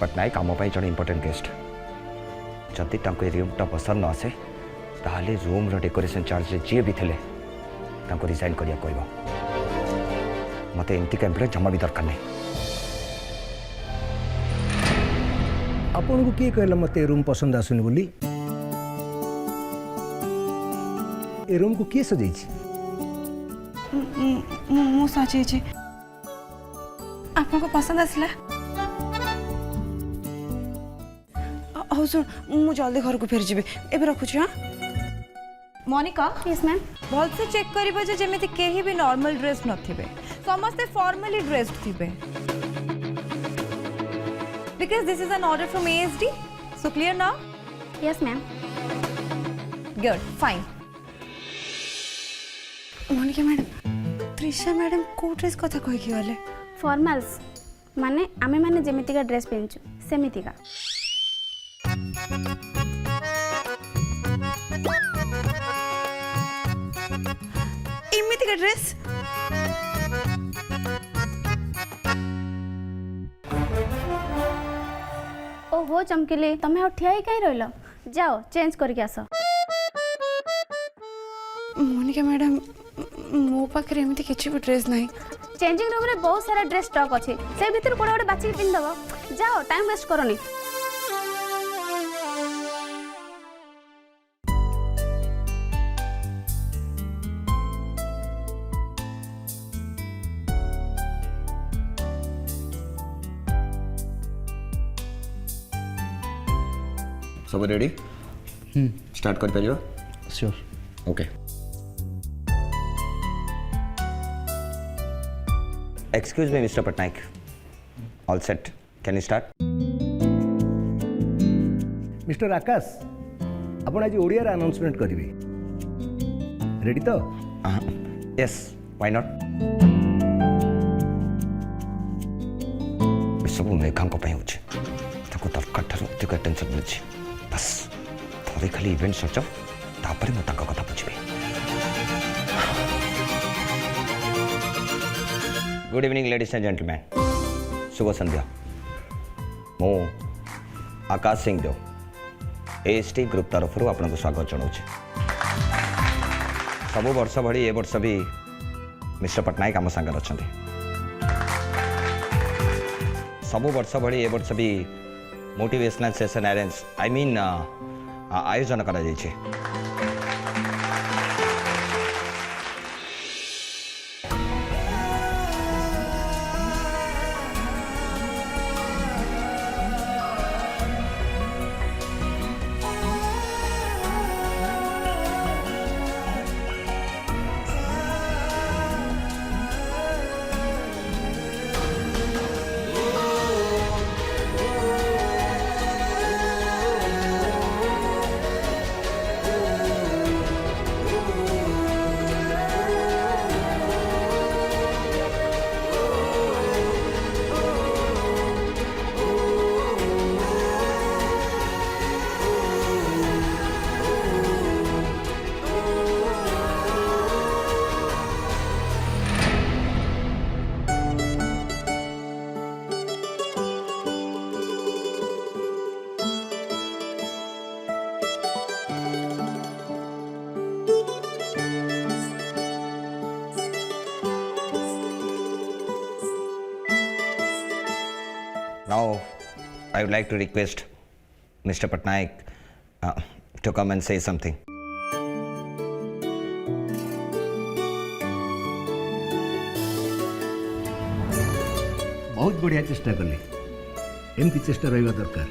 पट्टनायक आम जन important guest जदि रूमटा पसंद न आसे ताहले रूम रो डेकोरेशन चार्ज जी भी थे रिजाइन करिया कहब मत एमती एम्प्लॉय जमा भी दरकार नहीं। आपन को किए कहला मत रूम पसंद आसुनी बोली ए रूम को किए सजाई मु सजाई आपको पसंद आसला हौ सुन मु जल्दी घर को फेर जी एबे रखुछी। हाँ मोनिका यस मैम भल से चेक करिबो जे जेमिति केही भी नॉर्मल ड्रेस नथिबे समस्ते फॉर्मली ड्रेस्ड थिबे because this is an order from ASD so clear now yes ma'am good fine Monika madam Trisha madam को ड्रेस कथा कहि कि गले फॉर्मल्स माने आमे माने जेमितिका ड्रेस पिनचु सेमितिका इमिति का ड्रेस ओहो चमकीली तमे और ठिया ही कहीं रहलो जाओ चेंज करके आसो। मोनिका मैडम मो पाखे एमती किसी भी ड्रेस नहीं चेंजिंग रूम रे बहुत सारा ड्रेस स्टॉक अच्छे से भीतर कोड़ा गोटे बाछी पिन दबो जाओ टाइम वेस्ट करनी। सब रेडी स्टार्ट कर परियो sure okay excuse me mister Pattnaik all set can you start. Mister Akash आपण आज ओडिया रे अनाउंसमेंट करिवे रेडी तो यस व्हाई नॉट सब मेघांक पे होचे ताको दरकार ठारो अधिक टेंशन मिलछि बस थोड़े खाली इवेंट सच तापर मु ताका कथा बुझिबे। Good evening ladies and gentleman शुभ संध्या मु आकाश सिंह देव एएसटी ग्रुप तरफ आपको स्वागत जनाऊँ। सब वर्ष भली ए वर्ष भी मिस्टर पट्टनायक आम सांगे अच्छा सब वर्ष भली ए वर्ष भी motivational session arrange I mean आयोजन करा जाइछे। Now, I would like to request Mr. Patnaik to come and say something. बहुत बढ़िया चेष्टा कले एमती चेष्टा रहा दरकार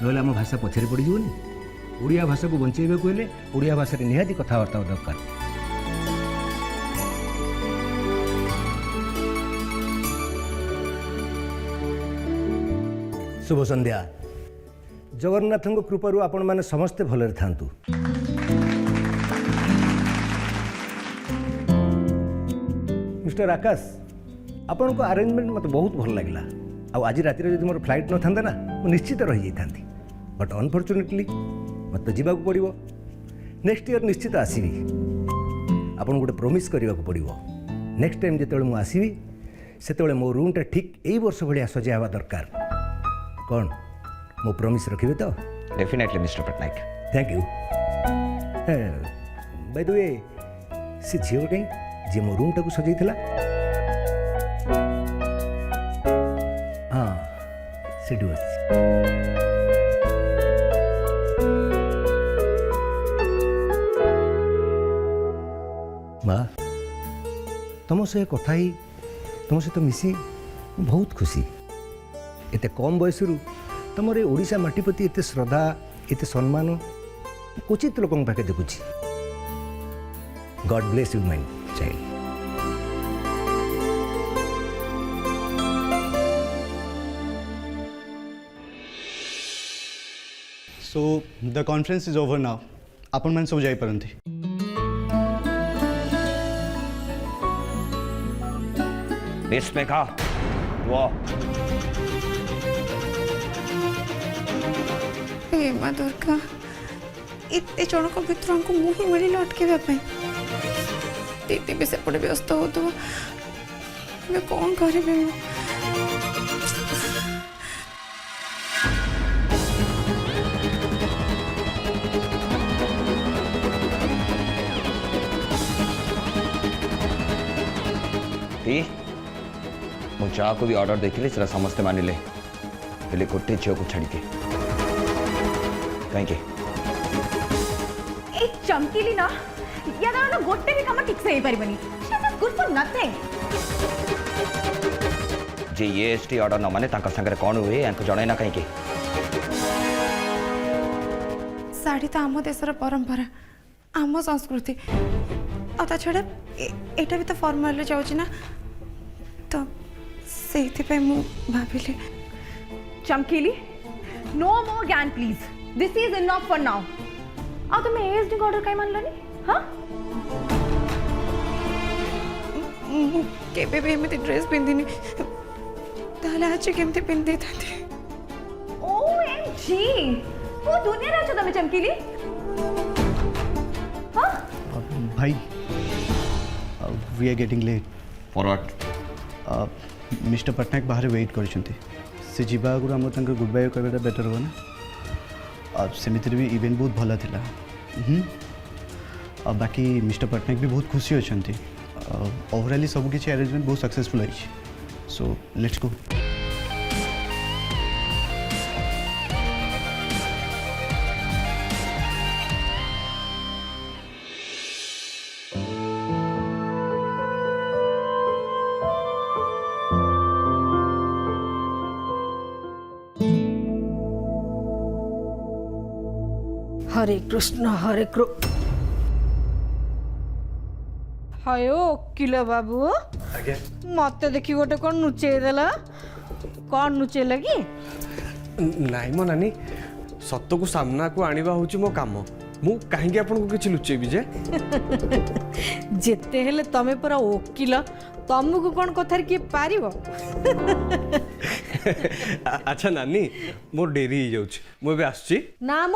ना आम भाषा पछरे पड़ जीवनी ओडिया भाषा को बंचेबा को हेले ओडिया भाषा रे निहाती कथबार्ता दरकार। शुभ संध्या जगन्नाथ कृपारू आपण माने समस्ते भलरे थांतु। मिस्टर आकाश आपण को अरेंजमेंट मत बहुत भल लगला आज राति जब मोर फ्लाइट न था ना मु निश्चित रही जाती बट अनफॉर्चुनेटली मत जीवा पड़ो नेक्स्ट ईयर निश्चित आसवि आपन गोटे प्रॉमिस करने को पड़ो नेक्स्ट टाइम जो मुझे आसवि से मो रूमटा ठीक यही वर्ष भाया सजा हवा दरकार कौन मो प्रॉमिस रखिबे तो? Definitely Mr Patnaik. Thank you. By the way से झील कहीं जे मो रूम टाକୁ सजाइथिला हाँ सेठी बस। माँ तुम से कथा ही तुम सहित मिसी बहुत खुशी। एते कम बयसरू तुमर ए ओडिशा माटी प्रति एते श्रद्धा एते सम्मान क्वचित लोक पाखे देखुची। God bless you my child. So the conference is over now. आपण मैंने सब जाई परंती। मिस मेघा वो हे माँ दुर्गा एते जनक भितर हमको मुही मिल अटकेवा दीदी भी सेपटे व्यस्त हो तो मैं कौन करें मुझे जहाँ को भी ऑर्डर देखिले से समस्ते मानिले हेले गोटे झील को छाड़ी कहीं ए चमकीली ना या ना गोटे भी काम ठीक से पारिबनी। She is good for nothing. जे ये एसटी ऑर्डर न माने तांका संगे कौन हुए यांको जणे ना कहीं साड़ी तो आम देशर परंपरा आम संस्कृति आ ता छड़ा एटा भी तो फॉर्मल जाउची ना तो से मु भाविले चमकीली no more gyan please. This is enough for now. आ तुम एसडी ऑर्डर काई मानलनी? हां केबे भी एमती ड्रेस पिंधिनी ताले आज केमती पिंधि थाते। ओएमजी वो दुनिया रे छ तमे चमकीली। हां भाई we are getting late. For what? Mr Patnaik बाहर वेट करछंती। से जीवा आगु हम तंकर गुड बाय कहबेटा बेटर हो ना। अब सेमिति भी इवेंट बहुत भला थिला। अब बाकी मिस्टर पट्टनायक भी बहुत खुशी अछंती। ओवरऑली सब किछि अरेंजमेंट बहुत सक्सेसफुल आइछि। So let's go. Hare Krishna Hare Krishna. हाय ओकिल बाबू मत देखी गोटे कौन नुचे देला कौन नुचे लगी? नाई मो नानी सत को सामना को आनिबा होची मो काम। मु काहेकि आपन को किछि लुचेबी जे जेते हेले तमे पूरा ओकिल तुमको कौन कथार किए पारिबो? अच्छा नानी मोर डेरी हो जाउछ मु एबे आछी ना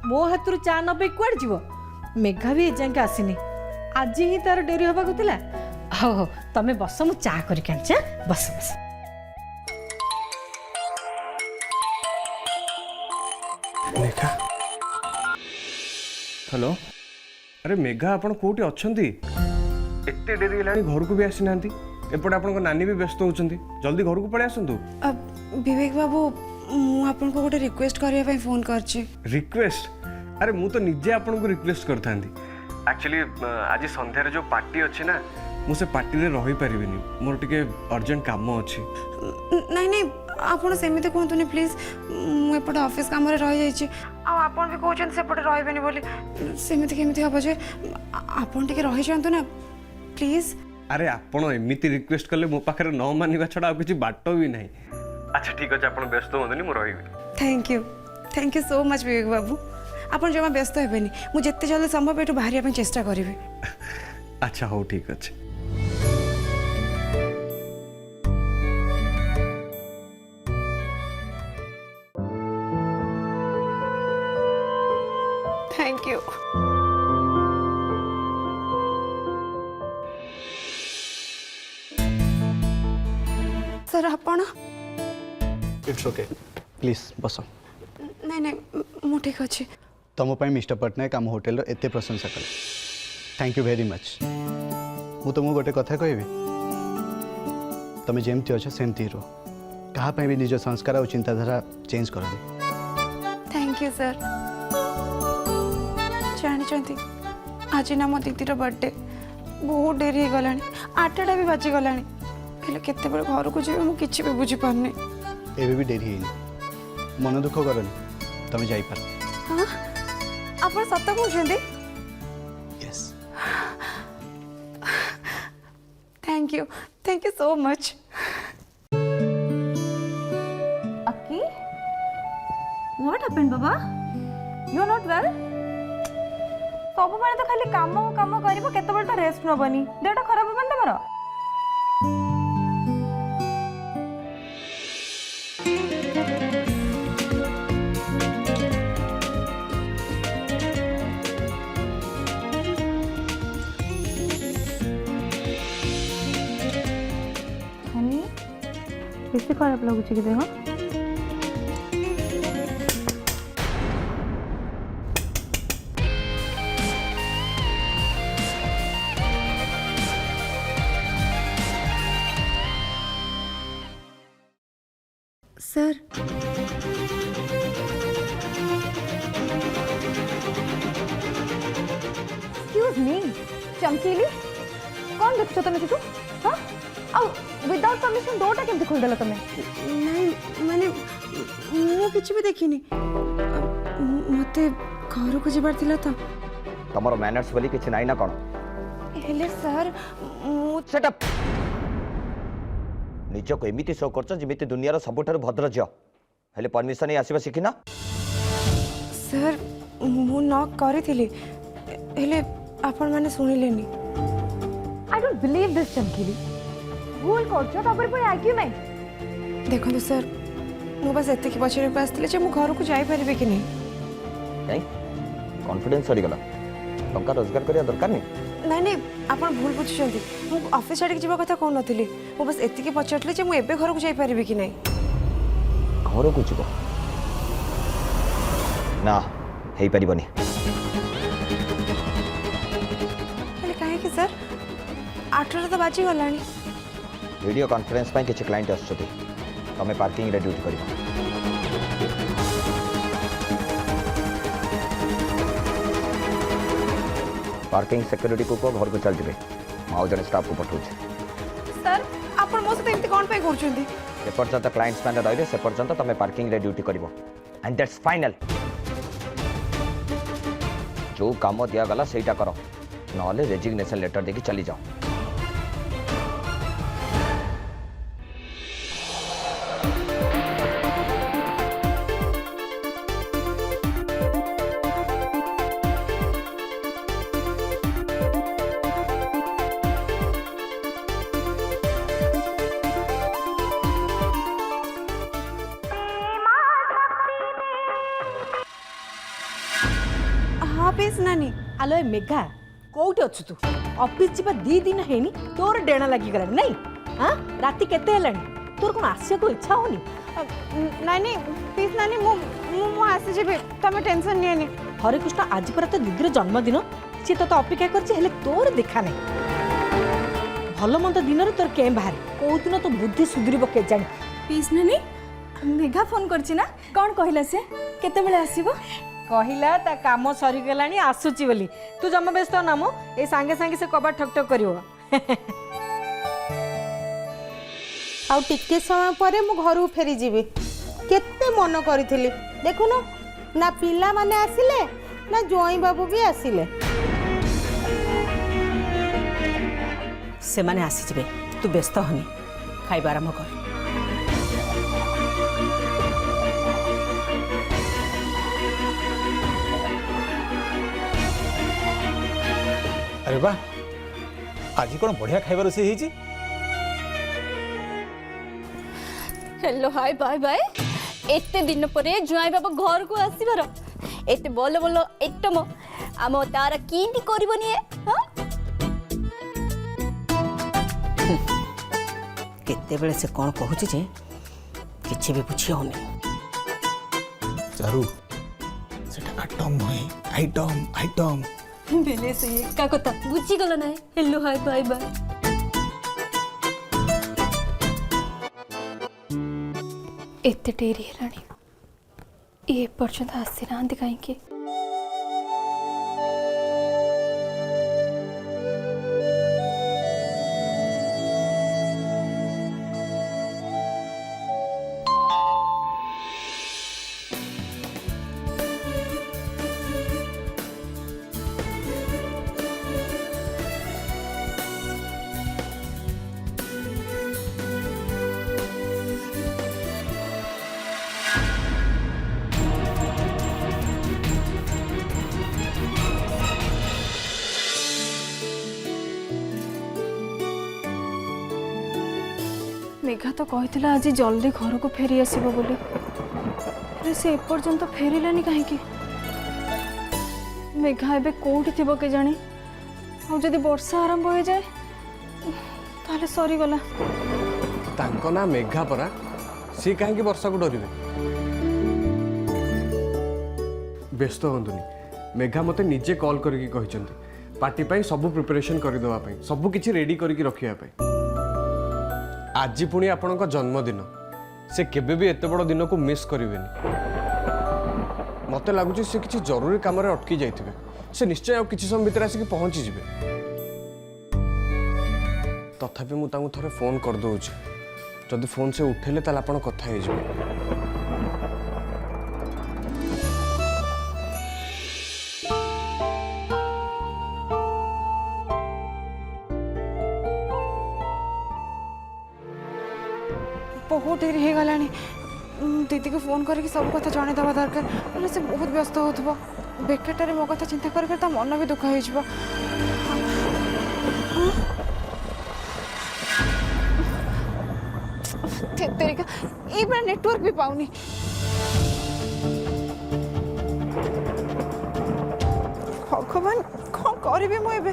मो हाथरू चा न पे कुआड़ जीवो? मेघा भी एजांके आसीनी आज ही तार डेरी हबा कुतला। हो हो तमे बस मु चा करि कांचा बस बस। मेघा हेलो अरे मेघा आपण कोठी अछंती? एते डेरी हेलानी घर को भी आसी नांती। एपटे आपण को नानी भी व्यस्त होचंती। जल्दी घर को पळे आसंतु। विवेक बाबू मु आपन को गोटे रिक्वेस्ट करिया पई फोन करछि। रिक्वेस्ट? अरे मु तो निजे आपन को रिक्वेस्ट करथांती। एक्चुअली आज संध्या रे जो पार्टी अछि ना मु से पार्टी रे रहि परिबिनी। मोर टिके अर्जेंट काम अछि। नहीं नहीं आपण सेमिते कहतुनी प्लीज मु एपटे ऑफिस काम रे रहि जाइछि आ आपण भी कहउछन सेपटे रहबेनी बोली सेमिते केमिति हबो जे आपण टिके रहि जांतु ना प्लीज। अरे आपण एमिति रिक्वेस्ट कले मो पाखरे न मानिबा छडा किछि बाटो भी नाही। अच्छा ठीक अछि आपण व्यस्त होंदनी मु रहिबी। थैंक यू सो मच विवेक बाबू। आपण जमा व्यस्त हेबेनी मु जत्ते जल्दी संभव एटु बाहरिया पे चेष्टा करिवे। अच्छा हो ठीक अछि। Thank you. सर आपण इट्स ओके प्लीज बस ନାଇଁ ନାଇଁ ମୁଁ ଠିକ୍ ଅଛି। तुम मिस्टर पट्टनायक आम होटेल एत प्रशंसा कले थैंक यू वेरी मच। मु तुमको गोटे कथा कहबी तुम जमती अच्छ सेमती रह क्या भी निज संस्कार और चिंताधारा चेंज कर थैंक यू सर। ଜାଣିଛନ୍ତି ଆଜି ନା ମୋ ଦିଦିର ବର୍ଥଡେ ବହୁତ ଡେରି ହେଇଗଲାଣି 8ଟା ବି ବାଜିଗଲାଣି ହେଲେ କେତେବେଳେ ଘରକୁ ଯିବି ମୁଁ କିଛି ବି ବୁଝିପାରୁନି। एबे भी डेरी है मन दुख करनी तुम जापर। ହଁ ଆପଣ ସତ କହୁଛନ୍ତି? Yes thank you so much. Aki, what happened, Baba? You are not well? सब बेले तो खाली काम काम करिवो केते बेले तो रेस्ट नबनी देहटा खराब होबन तमरो। हनी बेसी खराब लगुच कि देह? सर एक्सक्यूज मी चमकीली कौन देखो तुम सेठू? हाँ आउ विदाउट परमिशन डोरटा केमती खोल देला तुम? नहीं माने मु किछि भी देखिनी मते घर को जिबार थिला तो तमर मैनर्स बोली किछि नाही ना कोन हेले सर मु सेट अप निज को एमिति शो करछ जेमिति दुनियार सबुठार भद्र झियो हेले परमिशन ही आसीबा सिखिना। सर मु नॉक करिथिली हेले आपण माने सुनिलेनी। आई डोंट बिलीव दिस चमकीली भूल करछो तापर पर आर्ग्यूमेंट। देखो सर मु बस एते की पछरे को आस्तिले जे मु घर को जाई परिबे कि नहीं। नहीं कॉन्फिडेंस सरी गला टंका रोजगार करिया दरकार नहीं। नहीं नहीं आपण भूल बुझुछंती मु ऑफिस छाड़ी जीवा कथा कोन नथिली मु बस एते की पछरले जे मु एबे घर को जाई परिबे कि नहीं। घर को जीव ना हेई परिबनी हेले काहे कि सर 8टा तो बाजी गलानी। वीडियो कॉन्फ्रेंस पे किसी क्लाइंट आछथि तमे पार्किंग रे ड्यूटी करियो। पार्किंग सिक्योरिटी को घर को चल जिवे माउ जने स्टाफ को पठौछि। सर आपण मो से एमती कोन पे करछंती? ए पर्यंत क्लाइंट्स मैंने रहिबे से पर्यंत तमे पार्किंग रे ड्यूटी करिवो एंड दैट्स फाइनल। जो काम दिया गला सेटा करो नहले रेजिग्नेशन लेटर देके चली जाओ। हाँ पीस नानी आलो ए मेघा कोउटी अछु तू ऑफिस जीवा 2 दिन हेनी तोर डेणा लागि गला नहीं। हां राती केते हेलानी तोर कोन आसे को इच्छा होनी? नानी पीस नानी मु मु आसी जेबे तमे टेंशन नियनी। हरे कृष्ण आज पर तो दीदीर जन्मदिन सी तो अपेक्षा करछे हेले तोर देखा नहीं। भल मंद दिन रे तोर के बाहर कोउ दिन तो बुद्धि सुधरिब के जानी। पीस नानी मेघा फोन करछि ना कौन कहला से केते बेले आसीबो? कहिला ता काम सरी गलानी आसुची बोली तू जमा व्यस्त नाम ए सांगे सांगे से कबाट ठक ठक करिवो। आउ टिके समय परे मु घर फेरी जीवी केते मन करिथिली देखुन ना पिला माने आसिले ना जोई बाबू भी आसिले। से माने आसी जिवे तू व्यस्त हनी खाइबा आरंभ कर। अरे वाह आज कौन बढ़िया खाइबा रोषेई ହେଇଛି। हेलो हाय बाय बाय एते दिन परे जुआई बाबा घर को आसीबार एते बोल बोल एटम आम तारा किंती करबनी है। हां केते बेले से कोन कहूची जे किछि भी बुझी होनी। ଚାରୁ ସେଟା ଆଟମ୍ ନୁହେଁ ଆଇଟମ୍ ଆଇଟମ୍ ବେଲେ ସେ ଏକା କଥା ବୁଝିଗଲ ନା ହେଲୋ ହାଇ ବାଇ ବାଇ ଏତେ ଡେରି ହେଲାଣି ଏ ପର୍ଯ୍ୟନ୍ତ ଆସିନାହାନ୍ତି କାହିଁକି मेघा तो कहला आज जल्दी घर को फेरी आसब बोली अरे से एपर्यंत फेरलानी कहीं मेघा एबे कोठी थिबो के जानी और जदि वर्षा आरंभ हो जाए ताले सरी गला तांको ना मेघा परा सी कहीं वर्षा को डरवे व्यस्त हूँ मेघा मते निजे कॉल करके कहते पार्टी पाई सब प्रिपरेशन करदेवाई सब किसी रेडी करके रखापी आज पुणी आपण जन्मदिन से केबे भी एत बड़ दिन को मिस करेंगे मत लगुच से किसी जरूरी काम अटकी जाइए से निश्चय किसी समय भीतर आसिक पहुँची जाए तथापि मुझे थे फोन कर दूची जदि फोन से उठेले ताल आपण कथा हो बहुत देरी हो गला दीदी को फोन करके सब कथा जन देवा दरकार ना से बहुत व्यस्त हो बेकारटारे मो कथा चिंता कर मन भी दुख हो नेटवर्क भी पाऊनी भगवान कौन करी मु एबे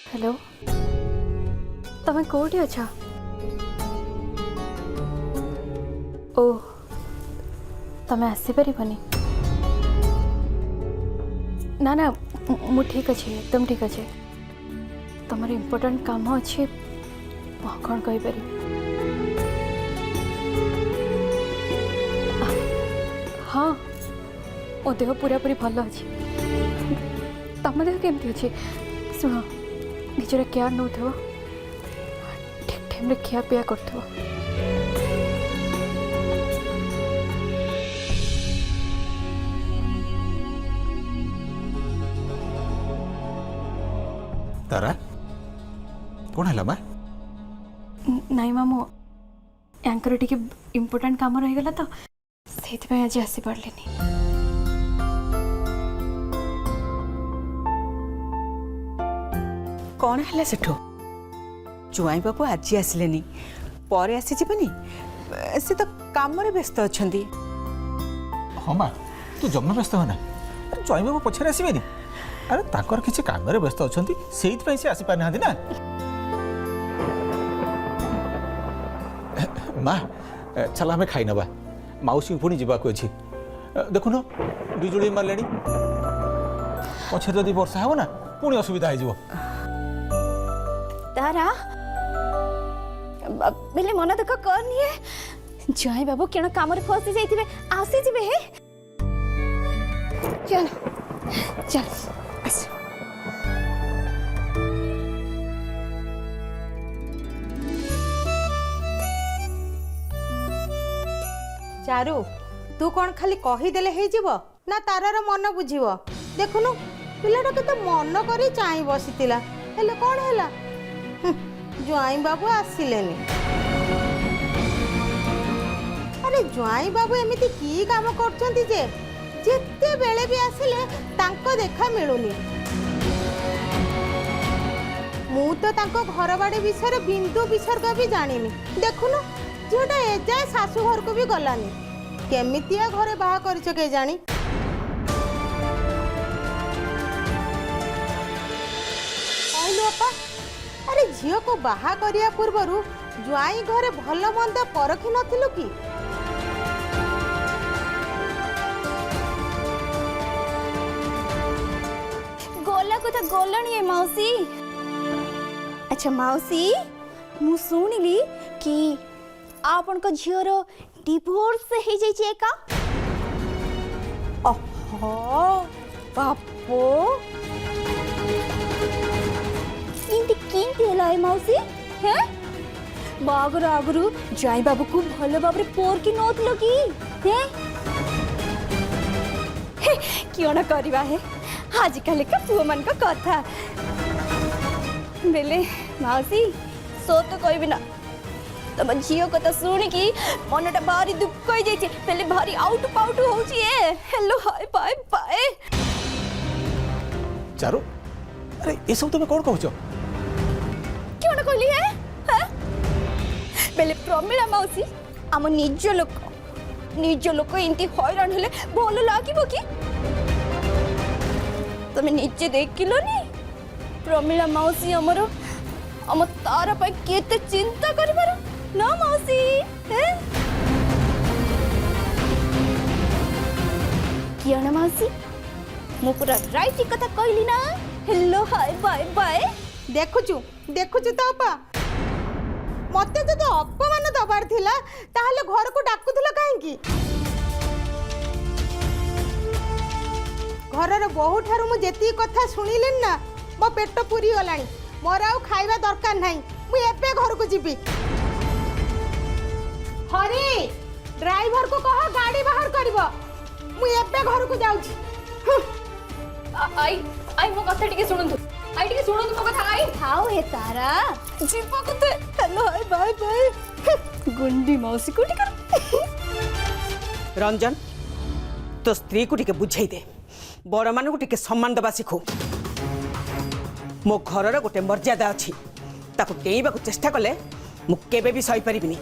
हेलो तमें कौटी अच्छा ओ तमें आसीपारनी ना ना मु ठीक अच्छे एकदम ठीक अच्छे तुम इम्पोर्टेंट काम अच्छे कौन कहीपर हाँ मो देह पूरा पूरी भल अच्छे तुम देह केमती अच्छे शुण निजर केयर नौ ठीक टाइम खिया पिया कर तारा कौन है माँ नाई माँ मो यांकर टिके इम्पोर्टेंट काम रहीगला तो से आज आसी पार्लेनी कौन है सेठो जुआई बाबू आज आसिले पर आसीजी से तो काम व्यस्त अच्छा हाँ माँ तू जम्मा व्यस्त होना जुआई बाबू पछे आसबे अरे ताकर किसी काम व्यस्त अच्छा से आसीपार ना माँ चल आम खाई नवा मौसी पुणी जावाक अच्छी ଦେଖୁନ ବିଜୁଳି ମାରିଲାଣି ପଛରେ ଯଦି ବର୍ଷା ହେବ ନା ପୁଣି ଅସୁବିଧା ହେଇଯିବ। तारा बेले मन दुख करनी है जय बाबू केण काम फसी जाइए आसी जीवे हे चल चल आस चारू तू कौन खाली कहीदेले हो ना तारार मन बुझीब देखुनु पिलाटा केते मन करी चाई बसीतिला हेले कौन हैला ज्वाई बाबू आसिलेनी अरे ज्वाई बाबू एमिति की काम करछंती जे जेते बेले भी आसिले तांको देखा मिलुनी मु तो तांको घर बाड़ी विषय बिंदु विसर्ग भी जानिनी देखुनु झीटा एजाए शाशु घर को भी गलानी केमितिया घरे बाहा करिछ के जानी कहलु अपा अरे झील को बाहा करिया पूर्वरु ज्वाई घरे भल मंद परखी नथिलु कि गोला को तो गोलनी है मौसी। अच्छा मौसी मु सुनिली कि आपन को झियोर डिवोर्स हे जाई छे का ओहो बापो इंति किंति होला है मौसी हैं बागर आगरु जाई बाबू को भलो बाबरे पोर की नोत लगी हैं क्यों ना करवा है आजकल का पुओ मन का कथा बेले मौसी सो तो कोई भी ना तम झील कथा शुणिकी मनटा भारी दुख हो जाइए पहले भारी आउट पाउट हो hello hi bye bye Charu अरे ये सब तुम्हें कौन कहूच क्यों ना कहली है पहले प्रमिला मौसी आम निज लोक इनती हैरान हेले भल लगे कि तुम निजे देखिलनी प्रमिला मौसी आमर आम तार केते चिंता करिबार ना मौसी किया ना मौसी मु पूरा राइट कथा कहली ना हेलो हाय बाय बाय देखुचु देखुचु तो अपा मते जदि अपमान दबार थिला ताहले घर को डाकुथला काहेकी घरर बहु ठारू मु जेती कथा सुनिलेन ना मो पेट पूरी गलानी मोर आउ खाइबा दरकार नाही मु एपे घर को जीबी हरी ड्राइवर को कह गाड़ी बाहर करबो मु एपे घर को जाउची आई मो कथा टिके सुनंतु आई टिके सुनंतु मो कथा आई हाउ हे तारा जीवा कते हेलो हाय बाय बाय गुंडी मौसी को टिकर रंजन तो स्त्री को टिके बुझाई दे बड़ मान को टिके सम्मान दबा शिखु मो घर गोटे मर्यादा अच्छी ताको डेइबा को चेष्टा कले मु केबे भी सही परिबिनी